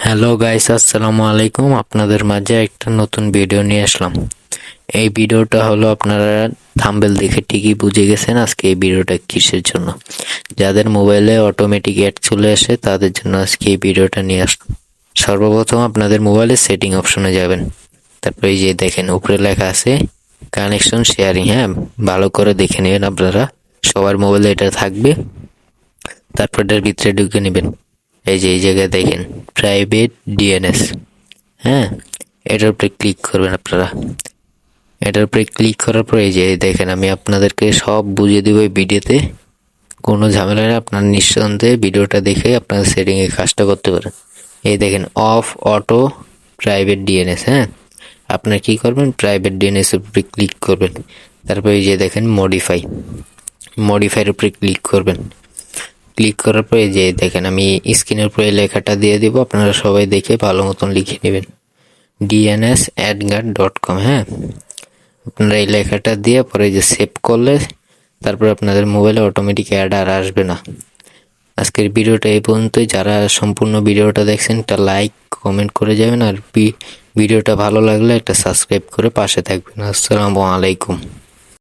Hello guys, আসসালামু আলাইকুম। আপনাদের মাঝে একটা নতুন ভিডিও নিয়ে আসলাম। এই ভিডিওটা হলো, আপনারা থাম্বনেল দেখে ঠিকই বুঝে গেছেন আজকে এই ভিডিওটা কিসের জন্য। যাদের মোবাইলে অটোমেটিক অ্যাড চলে আসে তাদের জন্য আজকে এই ভিডিওটা নিয়ে আসলাম। সর্বপ্রথম আপনাদের মোবাইলে সেটিং অপশনে যাবেন। তারপরে এই যে দেখেন উপরে লেখা আছে কানেকশন শেয়ারিং। হ্যাঁ, ভালো করে দেখে নেবেন, আপনারা সবার মোবাইলে এটা থাকবে। তারপর এটার ভিতরে ঢুকে নেবেন। এই যে এই জায়গায় দেখেন প্রাইভেট ডিএনএস। হ্যাঁ, এটার উপরে ক্লিক করবেন আপনারা। এটার উপরে ক্লিক করার পরে এই যে দেখেন, আমি আপনাদেরকে সব বুঝিয়ে দেবো এই ভিডিওতে, কোনো ঝামেলা নেই। আপনার নিঃসন্দেহে ভিডিওটা দেখে আপনার সেটিংয়ে কাজটা করতে পারেন। এই দেখেন অফ অটো প্রাইভেট ডিএনএস। হ্যাঁ, আপনার কি করবেন, প্রাইভেট ডিএনএস এর উপরে ক্লিক করবেন। তারপরে এই যে দেখেন মডিফাইয়ের উপরে ক্লিক করবেন। ক্লিক করার পরে যে দেখেন, আমি স্ক্রিনের উপরে লেখাটা দিয়ে দিব, আপনারা সবাই দেখে ভালো মতন লিখে নেবেন dnsadguard.com। হ্যাঁ, আপনারা এই লেখাটা দিয়ে পরে যে সেভ করলে তারপর আপনাদের মোবাইলে অটোমেটিক অ্যাড আর আসবে না। আজকের ভিডিওটা এই পর্যন্তই। যারা সম্পূর্ণ ভিডিওটা দেখছেন একটা লাইক কমেন্ট করে যাবেন, আর ভিডিওটা ভালো লাগলে একটা সাবস্ক্রাইব করে পাশে থাকবেন। আসসালামু আলাইকুম।